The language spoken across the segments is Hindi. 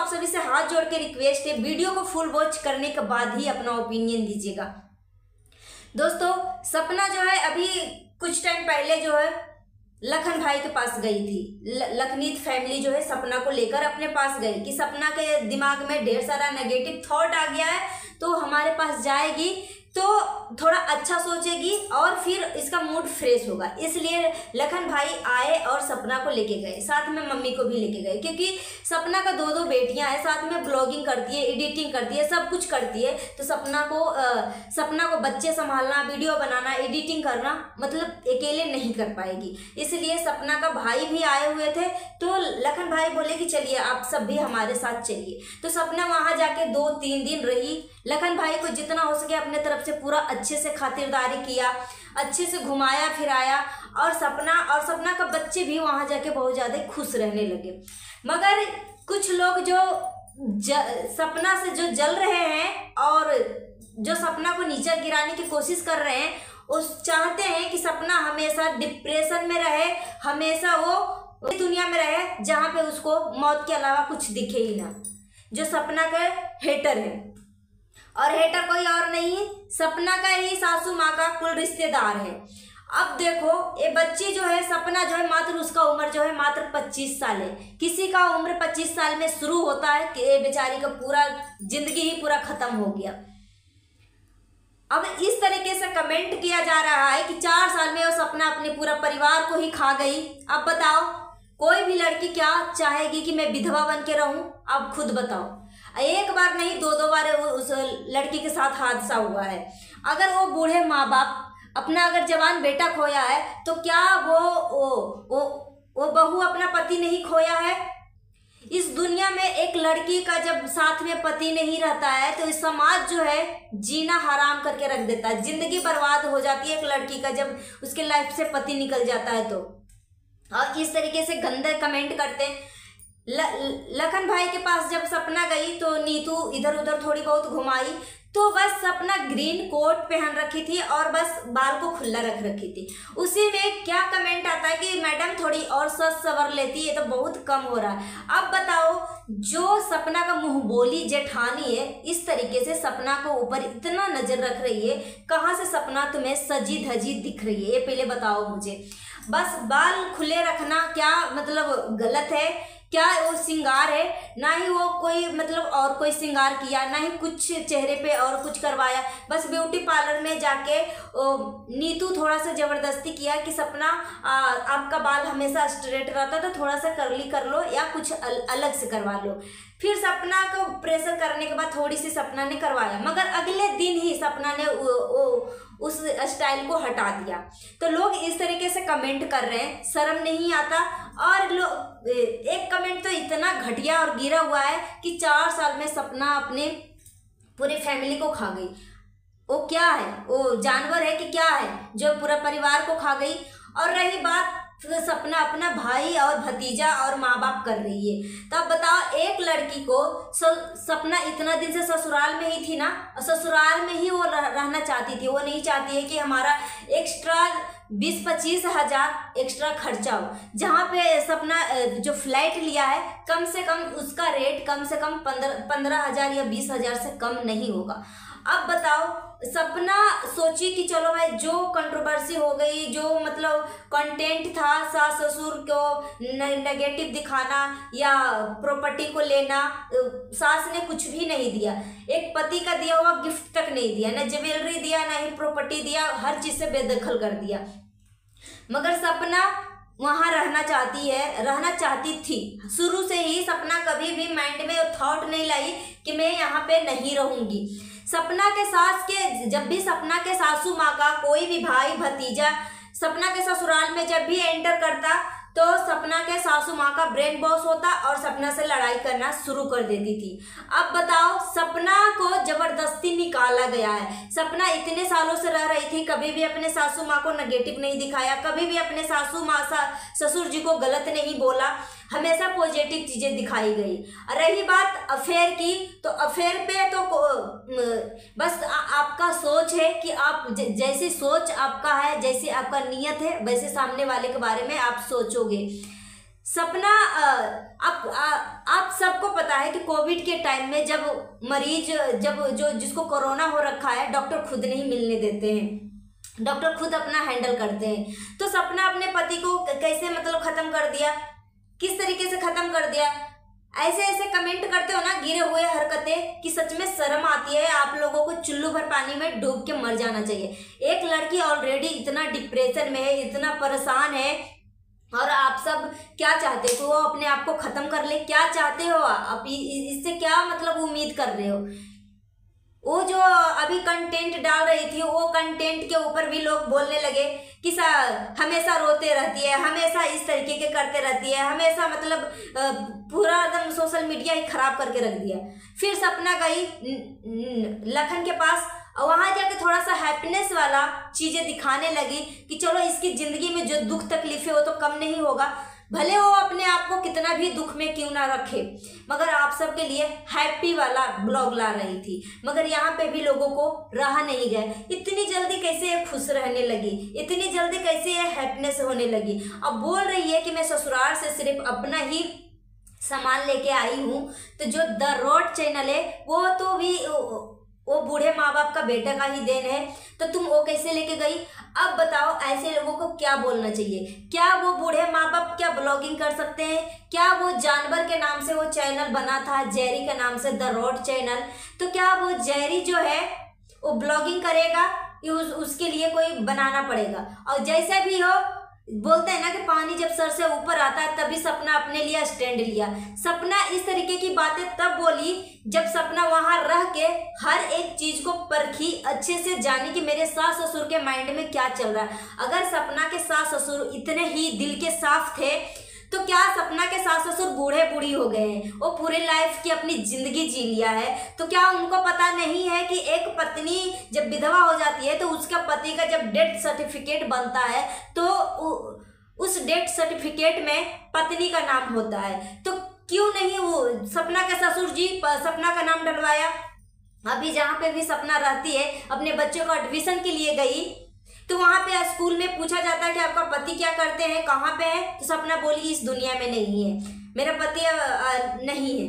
आप सभी से हाथ जोड़ के रिक्वेस्ट है, वीडियो को फुल वॉच करने के बाद ही अपना ओपिनियन दीजिएगा। दोस्तों, सपना जो है अभी कुछ टाइम पहले जो है लखन भाई के पास गई थी। लखनीत फैमिली जो है सपना को लेकर अपने पास गई कि सपना के दिमाग में ढेर सारा नेगेटिव थॉट आ गया है, तो हमारे पास जाएगी तो थोड़ा अच्छा सोचेगी और फिर इसका मूड फ्रेश होगा। इसलिए लखन भाई आए और सपना को लेके गए, साथ में मम्मी को भी लेके गए, क्योंकि सपना का दो बेटियां हैं, साथ में ब्लॉगिंग करती है, एडिटिंग करती है, सब कुछ करती है। तो सपना को बच्चे संभालना, वीडियो बनाना, एडिटिंग करना मतलब अकेले नहीं कर पाएगी। इसलिए सपना का भाई भी आए हुए थे, तो लखन भाई बोले कि चलिए आप सब भी हमारे साथ चलिए। तो सपना वहां जाके 2-3 दिन रही। लखन भाई को जितना हो सके अपने तरफ से पूरा अच्छे से खातिरदारी किया, अच्छे से घुमाया फिराया, और सपना का बच्चे भी वहां जाके बहुत ज्यादा खुश रहने लगे। मगर कुछ लोग जो सपना से जो जल रहे हैं और जो सपना को नीचे गिराने की कोशिश कर रहे हैं, वो चाहते हैं कि सपना हमेशा डिप्रेशन में रहे, हमेशा वो दुनिया में रहे जहां पे उसको मौत के अलावा कुछ दिखे ही ना। जो सपना के हेटर है, और हेटर कोई और नहीं, सपना का ही सासू माँ का कुल रिश्तेदार है। अब देखो, ये बच्ची जो है सपना जो है मात्र उसका उम्र जो है मात्र 25 साल है। किसी का उम्र 25 साल में शुरू होता है कि ये बेचारी का पूरा जिंदगी ही पूरा खत्म हो गया। अब इस तरीके से कमेंट किया जा रहा है कि 4 साल में वो सपना अपने पूरा परिवार को ही खा गई। अब बताओ, कोई भी लड़की क्या चाहेगी कि मैं विधवा बन के रहूं? अब खुद बताओ। एक बार नहीं 2-2 बार उस लड़की के साथ हादसा हुआ है। अगर वो बूढ़े माँ बाप अपना अगर जवान बेटा खोया है, तो क्या वो बहू अपना पति नहीं खोया है? इस दुनिया में एक लड़की का जब साथ में पति नहीं रहता है, तो इस समाज जो है जीना हराम करके रख देता है। जिंदगी बर्बाद हो जाती है एक लड़की का जब उसके लाइफ से पति निकल जाता है तो। और इस तरीके से गंदे कमेंट करते हैं। लखन भाई के पास जब सपना गई तो नीतू इधर उधर थोड़ी बहुत घुमाई, तो बस सपना ग्रीन कोट पहन रखी थी और बस बाल को खुला रख रखी थी। उसी में क्या कमेंट आता है कि मैडम थोड़ी और सज सवर लेती, ये तो बहुत कम हो रहा है। अब बताओ, जो सपना का मुंह बोली जेठानी है, इस तरीके से सपना को ऊपर इतना नजर रख रही है, कहाँ से सपना तुम्हें सजी धजी दिख रही है? ये पहले बताओ मुझे। बस बाल खुले रखना क्या मतलब गलत है? क्या वो श्रृंगार है? ना ही वो कोई मतलब और कोई श्रृंगार किया, ना ही कुछ चेहरे पे और कुछ करवाया। बस ब्यूटी पार्लर में जाके नीतू थोड़ा सा जबरदस्ती किया कि सपना आपका बाल हमेशा स्ट्रेट रहता, तो थोड़ा सा कर्ली कर लो या कुछ अलग से करवा लो। फिर सपना को प्रेशर करने के बाद थोड़ी सी सपना ने करवाया, मगर अगले दिन ही सपना ने उस स्टाइल को हटा दिया। तो लोग इस तरीके से कमेंट कर रहे हैं, शर्म नहीं आता। और लोग एक कमेंट तो इतना घटिया और गिरा हुआ है कि 4 साल में सपना अपने पूरी फैमिली को खा गई। वो क्या है? वो जानवर है कि क्या है जो पूरा परिवार को खा गई? और रही बात सपना अपना भाई और भतीजा और माँ बाप कर रही है, तब बताओ एक लड़की को सपना इतना दिन से ससुराल में ही थी ना, ससुराल में ही वो रहना चाहती थी। वो नहीं चाहती है कि हमारा एक्स्ट्रा 20-25 हजार एक्स्ट्रा खर्चा हो। जहाँ पे सपना जो फ्लाइट लिया है, कम से कम उसका रेट कम से कम 15,000 या 20,000 से कम नहीं होगा। अब बताओ, सपना सोची कि चलो भाई जो कंट्रोवर्सी हो गई, जो मतलब कंटेंट था सास ससुर को नेगेटिव दिखाना या प्रॉपर्टी को लेना, सास ने कुछ भी नहीं दिया। एक पति का दिया हुआ गिफ्ट तक नहीं दिया, ना ज्वेलरी दिया, ना ही प्रॉपर्टी दिया, हर चीज से बेदखल कर दिया। मगर सपना वहां रहना चाहती थी। शुरू से ही सपना कभी भी माइंड में थॉट नहीं लाई कि मैं यहाँ पे नहीं रहूंगी। सपना के सास के जब भी सपना के सासू माँ का कोई भी भाई भतीजा सपना के ससुराल में जब भी एंटर करता, तो सपना के सासू माँ का ब्रेन वॉश होता और सपना से लड़ाई करना शुरू कर देती थी। अब बताओ, सपना को जबरदस्ती निकाला गया है। सपना इतने सालों से रह रही थी, कभी भी अपने सासू माँ को नेगेटिव नहीं दिखाया, कभी भी अपने सासू माँ ससुर जी को गलत नहीं बोला, हमेशा पॉजिटिव चीजें दिखाई गई। रही बात अफेयर की, तो अफेयर पे तो बस आपका सोच है कि आप जैसी सोच आपका है, जैसी आपका नियत है, वैसे सामने वाले के बारे में आप सोचोगे। सपना आप सबको पता है कि कोविड के टाइम में जब मरीज जिसको कोरोना हो रखा है, डॉक्टर खुद नहीं मिलने देते हैं, डॉक्टर खुद अपना हैंडल करते हैं। तो सपना अपने पति को कैसे मतलब खत्म कर दिया, किस तरीके से खत्म कर दिया। ऐसे ऐसे कमेंट करते हो ना गिरे हुए हरकतें कि सच में शर्म आती है। आप लोगों को चुल्लू भर पानी में डूब के मर जाना चाहिए। एक लड़की ऑलरेडी इतना डिप्रेशन में है, इतना परेशान है, और आप सब क्या चाहते हो कि वो अपने आप को खत्म कर ले? क्या चाहते हो आप? इससे क्या मतलब उम्मीद कर रहे हो? वो जो अभी कंटेंट डाल रही थी, वो कंटेंट के ऊपर भी लोग बोलने लगे कि हमेशा रोते रहती है, हमेशा इस तरीके के करते रहती है, हमेशा मतलब पूरा एकदम सोशल मीडिया ही खराब करके रख दिया। फिर सपना गई लखन के पास, वहां जाके थोड़ा सा हैप्पीनेस वाला चीजें दिखाने लगी कि चलो इसकी जिंदगी में जो दुख तकलीफ है वो तो कम नहीं होगा, भले वो अपने आप को कितना भी दुख में क्यों ना रखे, मगर आप सबके लिए हैप्पी वाला ब्लॉग ला रही थी। मगर यहाँ पे भी लोगों को रहा नहीं गया। इतनी जल्दी कैसे ये खुश रहने लगी, इतनी जल्दी कैसे ये हैप्पीनेस होने लगी। अब बोल रही है कि मैं ससुराल से सिर्फ अपना ही सामान लेके आई हूँ। तो जो द रोड चैनल है वो तो भी वो बूढ़े माँ बाप का बेटा का ही देन है, तो तुम वो कैसे लेके गई? अब बताओ ऐसे लोगों को क्या बोलना चाहिए? क्या वो बूढ़े माँ बाप क्या ब्लॉगिंग कर सकते हैं? क्या वो जानवर के नाम से वो चैनल बना था, जेरी के नाम से द रोड चैनल, तो क्या वो जेरी जो है वो ब्लॉगिंग करेगा? उसके लिए कोई बनाना पड़ेगा। और जैसे भी हो, बोलते हैं ना कि पानी जब सर से ऊपर आता है तभी सपना अपने लिए स्टैंड लिया। सपना इस तरीके की बातें तब बोली जब सपना वहां रह के हर एक चीज को परखी, अच्छे से जानी कि मेरे सास ससुर के माइंड में क्या चल रहा है। अगर सपना के सास ससुर इतने ही दिल के साफ थे तो क्या सपना के सास ससुर बूढ़े बूढ़ी हो गए हैं, वो पूरे लाइफ की अपनी जिंदगी जी लिया है, तो क्या उनको पता नहीं है कि एक पत्नी जब विधवा हो जाती है तो उसका पति का जब डेथ सर्टिफिकेट बनता है तो उस डेथ सर्टिफिकेट में पत्नी का नाम होता है। तो क्यों नहीं वो सपना के ससुर जी सपना का नाम डलवाया? अभी जहाँ पे भी सपना रहती है, अपने बच्चों को एडमिशन के लिए गई तो वहां पे स्कूल में पूछा जाता है कि आपका पति क्या करते हैं, कहाँ पे है? तो सपना बोली इस दुनिया में नहीं है, मेरा पति नहीं है।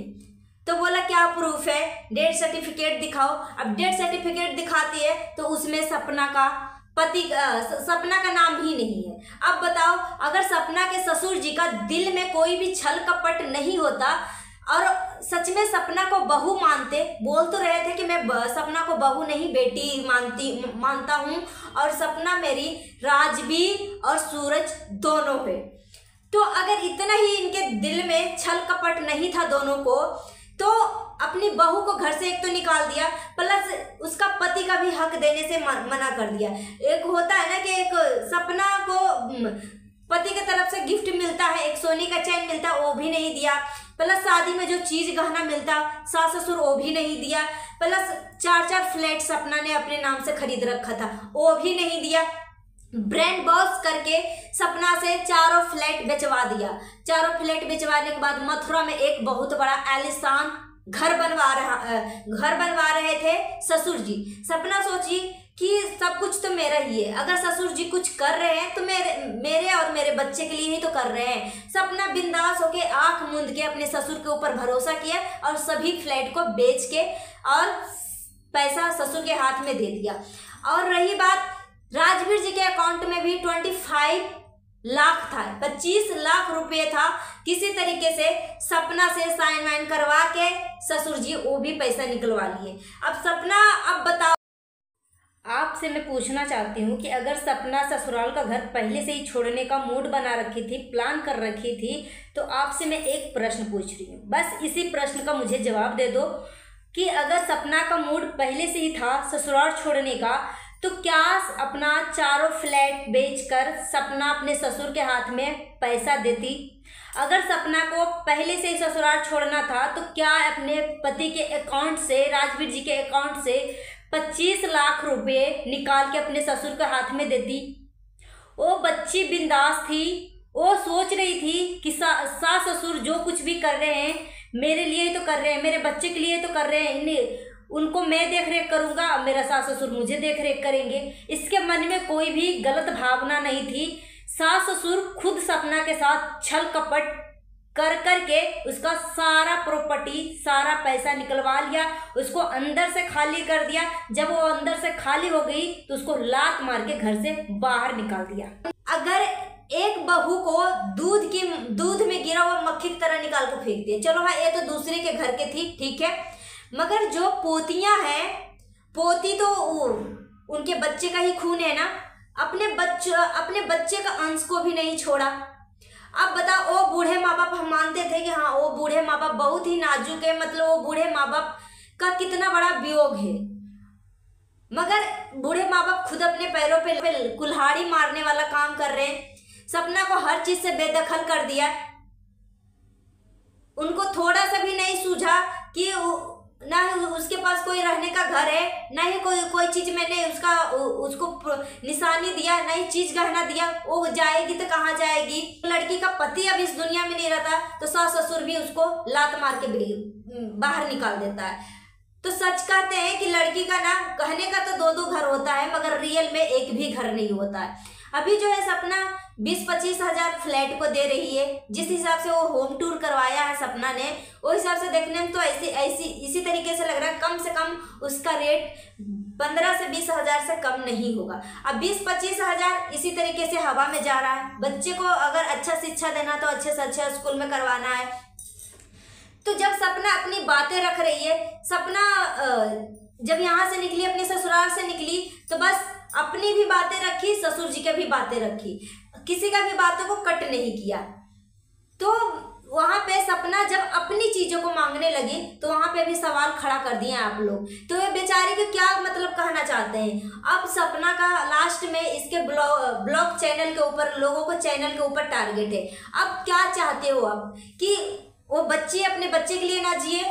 तो बोला क्या प्रूफ है? डेथ सर्टिफिकेट दिखाओ। अब डेथ सर्टिफिकेट दिखाती है तो उसमें सपना का पति सपना का नाम ही नहीं है। अब बताओ, अगर सपना के ससुर जी का दिल में कोई भी छल कपट नहीं होता और सच में सपना को बहू मानते, बोल तो रहे थे कि मैं सपना को बहू नहीं बेटी मानता हूँ और सपना मेरी राजवीर और सूरज दोनों है, तो अगर इतना ही इनके दिल में छल कपट नहीं था दोनों को, तो अपनी बहू को घर से एक तो निकाल दिया, प्लस उसका पति का भी हक देने से मना कर दिया। एक होता है ना कि एक सपना को पति की तरफ से गिफ्ट मिलता है, एक सोने का चैन मिलता है, वो भी नहीं दिया, प्लस शादी में जो चीज गहना मिलता सास ससुर वो भी नहीं दिया, प्लस 4-4 फ्लैट सपना ने अपने नाम से खरीद रखा था वो भी नहीं दिया। ब्रांड बॉस करके सपना से 4 फ्लैट बेचवा दिया। 4 फ्लैट बेचवाने के बाद मथुरा में एक बहुत बड़ा आलीशान घर बनवा रहे थे ससुर जी। सपना सोची कि सब कुछ तो मेरा ही है, अगर ससुर जी कुछ कर रहे हैं तो मेरे और मेरे बच्चे के लिए ही तो कर रहे हैं। सपना बिंदास होके आंख मूंद के अपने ससुर के ऊपर भरोसा किया और सभी फ्लैट को बेच के और पैसा ससुर के हाथ में दे दिया। और रही बात राजवीर जी के अकाउंट में भी 25 लाख था, 25 लाख रुपए था, किसी तरीके से सपना से साइन वाइन करवा के ससुर जी वो भी पैसा निकलवा लिए। अब सपना, अब बताओ, आपसे मैं पूछना चाहती हूँ कि अगर सपना ससुराल का घर पहले से ही छोड़ने का मूड बना रखी थी, प्लान कर रखी थी, तो आपसे मैं एक प्रश्न पूछ रही हूँ, बस इसी प्रश्न का मुझे जवाब दे दो कि अगर सपना का मूड पहले से ही था ससुराल छोड़ने का, तो क्या अपना 4 फ्लैट बेचकर सपना अपने ससुर के हाथ में पैसा देती? अगर सपना को पहले से ही ससुराल छोड़ना था तो क्या अपने पति के अकाउंट से, राजवीर जी के अकाउंट से 25 लाख रुपए निकाल के अपने ससुर के हाथ में देती? वो बच्ची बिंदास थी, वो सोच रही थी कि सास ससुर जो कुछ भी कर रहे हैं मेरे लिए ही तो कर रहे हैं, मेरे बच्चे के लिए तो कर रहे हैं, उनको मैं देख रेख करूंगा, मेरा सास ससुर मुझे देख रेख करेंगे। इसके मन में कोई भी गलत भावना नहीं थी। सास ससुर खुद सपना के साथ छल कपट कर करके उसका सारा प्रॉपर्टी, सारा पैसा निकलवा लिया, उसको अंदर से खाली कर दिया। जब वो अंदर से खाली हो गई तो उसको लात मार के घर से बाहर निकाल दिया। अगर एक बहू को दूध में गिरा हुआ मक्खी की तरह निकाल के फेंक दिया, चलो हाँ ये तो दूसरे के घर के थी, ठीक है, मगर जो पोतियां हैं, पोती तो उनके बच्चे का ही खून है ना, अपने बच्चे का अंश को भी नहीं छोड़ा। अब बताओ, वो बूढ़े माँ बाप, हम मानते थे कि हाँ वो बूढ़े माँ बाप बहुत ही नाजुक है, मतलब वो बूढ़े माँ बाप का कितना बड़ा वियोग है, मगर बूढ़े माँ बाप खुद अपने पैरों पे कुल्हाड़ी मारने वाला काम कर रहे हैं। सपना को हर चीज से बेदखल कर दिया। उनको थोड़ा सा भी नहीं सूझा कि ना उसके पास कोई रहने का घर है, ना ही कोई चीज मैंने उसको निशानी दिया, ना ही चीज गहना दिया। वो जाएगी तो कहाँ जाएगी? लड़की का पति अब इस दुनिया में नहीं रहता तो सास ससुर भी उसको लात मार के बाहर निकाल देता है। तो सच कहते हैं कि लड़की का ना कहने का तो 2-2 घर होता है, मगर रियल में एक भी घर नहीं होता है। अभी जो है सपना 20-25 हजार फ्लैट को दे रही है। जिस हिसाब से वो होम टूर करवाया है सपना ने, वो हिसाब से देखने में तो इसी तरीके से लग रहा है कम से कम उसका रेट 15 से 20 हजार से कम नहीं होगा। अब 20-25 हजार इसी तरीके से हवा में जा रहा है। बच्चे को अगर अच्छा शिक्षा देना तो अच्छे से अच्छा स्कूल में करवाना है। तो जब सपना अपनी बातें रख रही है, सपना जब यहाँ से निकली, अपने ससुराल से निकली, तो बस अपनी भी बातें रखी, ससुर जी की भी बातें रखी, किसी का भी बातों को कट नहीं किया। तो वहां पे सपना जब अपनी चीजों को मांगने लगी तो वहां पे भी सवाल खड़ा कर दिए आप लोग। तो ये बेचारे को क्या मतलब कहना चाहते हैं? अब सपना का लास्ट में इसके ब्लॉग चैनल के ऊपर, लोगों को चैनल के ऊपर टारगेट है। अब क्या चाहते हो अब कि वो बच्चे अपने बच्चे के लिए ना जिए,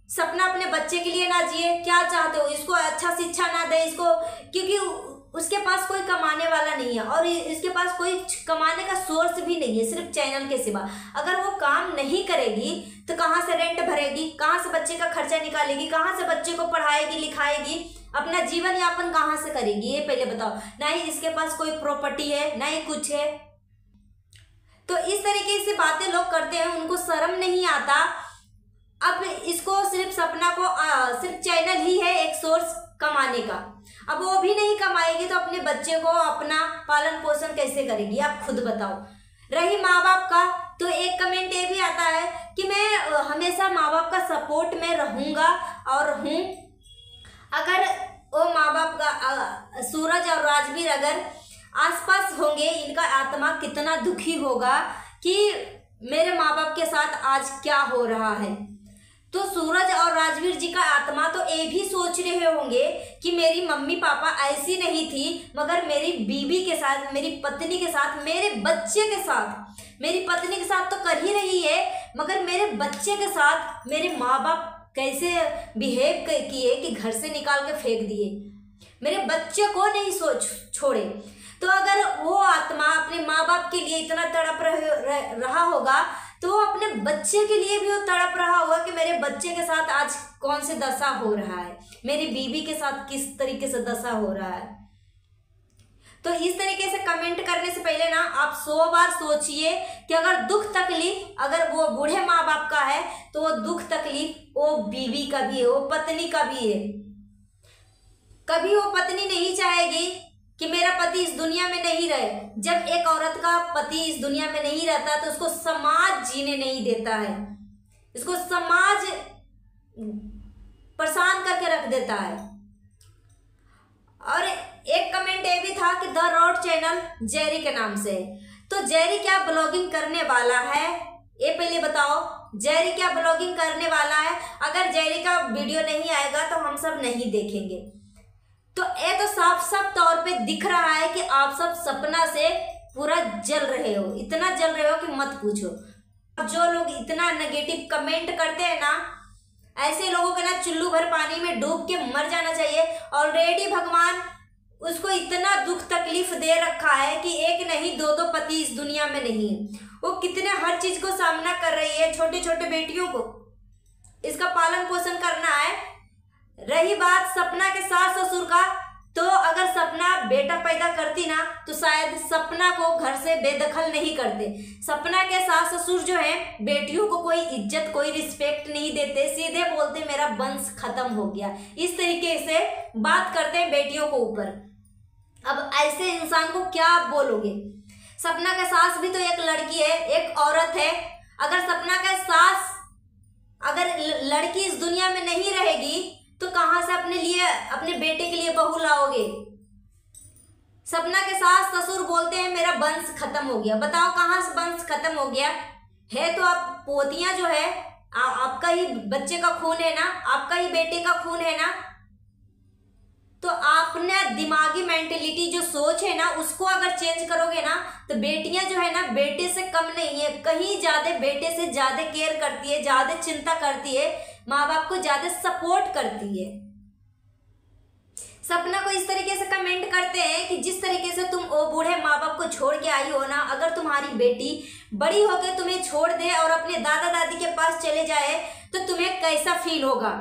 सपना अपने बच्चे के लिए ना जिए? क्या चाहते हो? इसको अच्छा शिक्षा ना दे इसको, क्योंकि उसके पास कोई कमाने वाला नहीं है और इसके पास कोई कमाने का सोर्स भी नहीं है सिर्फ चैनल के सिवा। अगर वो काम नहीं करेगी तो कहाँ से रेंट भरेगी, कहाँ से बच्चे का खर्चा निकालेगी, कहाँ से बच्चे को पढ़ाएगी लिखाएगी, अपना जीवन यापन कहाँ से करेगी? ये पहले बताओ। ना ही इसके पास कोई प्रॉपर्टी है, ना ही कुछ है। तो इस तरीके से बातें लोग करते हैं, उनको शर्म नहीं आता। अब इसको सिर्फ सपना को सिर्फ चैनल ही है एक सोर्स कमाने का। अब वो भी नहीं कमाएगी तो अपने बच्चे को अपना पालन पोषण कैसे करेगी? आप खुद बताओ। रही माँ बाप का, तो एक कमेंट ये भी आता है कि मैं हमेशा माँ बाप का सपोर्ट में रहूंगा और हूँ। अगर वो माँ बाप का सूरज और राजवीर अगर आसपास होंगे, इनका आत्मा कितना दुखी होगा कि मेरे माँ बाप के साथ आज क्या हो रहा है। तो सूरज और राजवीर जी का आत्मा तो ये भी सोच रहे होंगे कि मेरी मम्मी पापा ऐसी नहीं थी, मगर मेरी बीवी के साथ, मेरी पत्नी के साथ, मेरे बच्चे के साथ, मेरी पत्नी के साथ तो कर ही रही है, मगर मेरे बच्चे के साथ मेरे माँ बाप कैसे बिहेव किए कि घर से निकाल के फेंक दिए, मेरे बच्चे को नहीं छोड़े। तो अगर वो आत्मा अपने माँ बाप के लिए इतना तड़प रहा होगा तो वो अपने बच्चे के लिए भी वो तड़प रहा होगा कि मेरे बच्चे के साथ आज कौन सी दशा हो रहा है, मेरी बीवी के साथ किस तरीके से दशा हो रहा है। तो इस तरीके से कमेंट करने से पहले ना आप 100 बार सोचिए कि अगर दुख तकलीफ अगर वो बूढ़े माँ बाप का है तो वो दुख तकलीफ वो बीवी का भी है, वो पत्नी का भी है। कभी वो पत्नी नहीं चाहेगी कि मेरा पति इस दुनिया में नहीं रहे। जब एक औरत का पति इस दुनिया में नहीं रहता तो उसको समाज जीने नहीं देता है, इसको समाज परेशान करके रख देता है। और एक कमेंट ये भी था कि द रॉड चैनल जेरी के नाम से, तो जेरी क्या ब्लॉगिंग करने वाला है ये पहले बताओ। जेरी क्या ब्लॉगिंग करने वाला है? अगर जेरी का वीडियो नहीं आएगा तो हम सब नहीं देखेंगे। तो ये तो साफ साफ तौर पे दिख रहा है कि आप सब सपना से पूरा जल रहे हो, इतना जल रहे हो कि मत पूछो। जो लोग इतना नेगेटिव कमेंट करते हैं ना, ऐसे लोगों के ना चुल्लू भर पानी में डूब के मर जाना चाहिए। ऑलरेडी भगवान उसको इतना दुख तकलीफ दे रखा है कि एक नहीं 2-2 पति इस दुनिया में नहीं है। वो कितने हर चीज को सामना कर रही है, छोटे छोटे बेटियों को इसका पालन पोषण करना है। रही बात सपना के सास ससुर का, तो अगर सपना बेटा पैदा करती ना तो शायद सपना को घर से बेदखल नहीं करते। सपना के सास ससुर जो है बेटियों को कोई इज्जत कोई रिस्पेक्ट नहीं देते, सीधे बोलते मेरा वंश खत्म हो गया, इस तरीके से बात करते हैं बेटियों को ऊपर। अब ऐसे इंसान को क्या आप बोलोगे? सपना का सास भी तो एक लड़की है, एक औरत है। अगर सपना का सास अगर लड़की इस दुनिया में नहीं रहेगी तो कहां से अपने लिए अपने बेटे के लिए बहू लाओगे? सपना के सास ससुर बोलते हैं मेरा वंश खत्म हो गया। बताओ कहां से वंश खत्म हो गया है? तो आप पोतियां जो है आपका ही बच्चे का खून है ना, आपका ही बेटे का खून है ना। तो आपने दिमागी मेंटेलिटी जो सोच है ना उसको अगर चेंज करोगे ना तो बेटियां जो है ना बेटे से कम नहीं है, कहीं ज्यादा बेटे से ज्यादा केयर करती है, ज्यादा चिंता करती है, माँ बाप को ज्यादा सपोर्ट करती है। सपना को इस तरीके से कमेंट करते हैं कि जिस तरीके से तुम वो बूढ़े माँ बाप को छोड़ के आई हो ना, अगर तुम्हारी बेटी बड़ी होकर तुम्हें छोड़ दे और अपने दादा दादी के पास चले जाए तो तुम्हें कैसा फील होगा?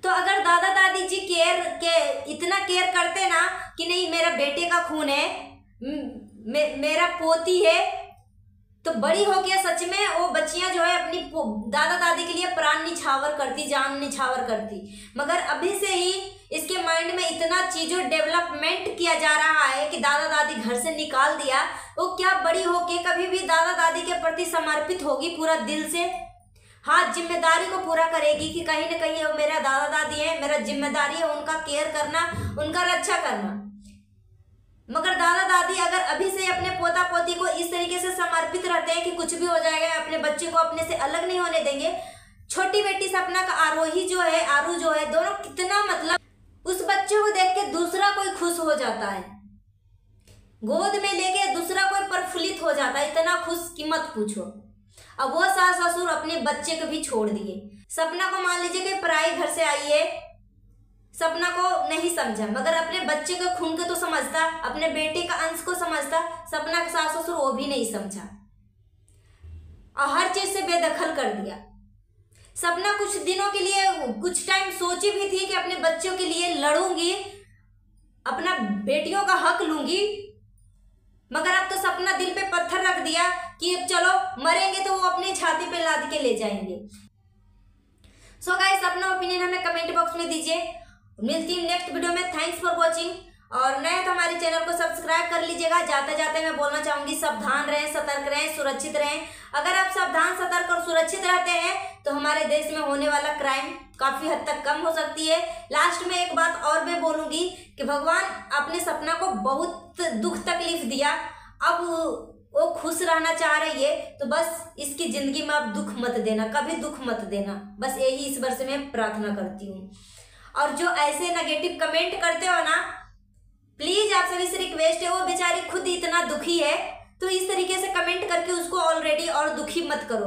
तो अगर दादा दादी जी इतना केयर करते ना कि नहीं मेरा बेटे का खून है, मेरा पोती है, तो बड़ी हो के सच में वो बच्चियां जो है अपनी दादा दादी के लिए प्राण निछावर करती, जान निछावर करती। मगर अभी से ही इसके माइंड में इतना चीजों डेवलपमेंट किया जा रहा है कि दादा दादी घर से निकाल दिया, वो क्या बड़ी होके कभी भी दादा दादी के प्रति समर्पित होगी पूरा दिल से? हाँ, जिम्मेदारी को पूरा करेगी कि कहीं ना कहीं वो मेरा दादा दादी है, मेरा जिम्मेदारी है उनका केयर करना, उनका रक्षा करना। मगर दादा दादी अगर अभी से अपने पोता पोती को इस तरीके से समर्पित रहते हैं कि कुछ भी हो जाएगा, अपने बच्चे को अपने से अलग नहीं होने देंगे। छोटी बेटी सपना का आरू जो है दोनों कितना मतलब उस बच्चे को देख के दूसरा कोई खुश हो जाता है, गोद में लेके दूसरा कोई प्रफुल्लित हो जाता है, इतना खुश कि मत पूछो। अब वो सास ससुर अपने बच्चे को भी छोड़ दिए। सपना को मान लीजिए कि पराई घर से आई है, सपना को नहीं समझा, मगर अपने बच्चे के खून को तो समझता, अपने बेटे का अंश को समझता। सपना का सास ससुर वो भी नहीं समझा और हर चीज से बेदखल कर दिया। सपना कुछ दिनों के लिए कुछ टाइम सोची भी थी कि अपने बच्चों के लिए लड़ूंगी, अपना बेटियों का हक लूंगी, मगर अब तो सपना दिल पे पत्थर रख दिया कि अब चलो मरेंगे तो वो अपनी छाती पे लाद के ले जाएंगे। सो गाइस, अपना ओपिनियन हमें कमेंट बॉक्स में दीजिए। मिलती हूँ नेक्स्ट वीडियो में। Thanks for watching. और नए तो हमारे चैनल को सब्सक्राइब कर लीजिएगा। जाते जाते मैं बोलना चाहूंगी सावधान रहें, सतर्क रहें, सुरक्षित रहें। अगर आप सावधान, सतर्क और सुरक्षित रहते हैं तो हमारे देश में होने वाला क्राइम काफी हद तक कम हो सकती है। लास्ट में एक बात और मैं बोलूंगी कि भगवान अपने सपना को बहुत दुख तकलीफ दिया, अब वो खुश रहना चाह रही है, तो बस इसकी जिंदगी में आप दुख मत देना, कभी दुख मत देना। बस यही ईश्वर से मैं प्रार्थना करती हूँ। और जो ऐसे नेगेटिव कमेंट करते हो ना, प्लीज आप सभी से रिक्वेस्ट है, वो बेचारी खुद इतना दुखी है तो इस तरीके से कमेंट करके उसको ऑलरेडी और दुखी मत करो।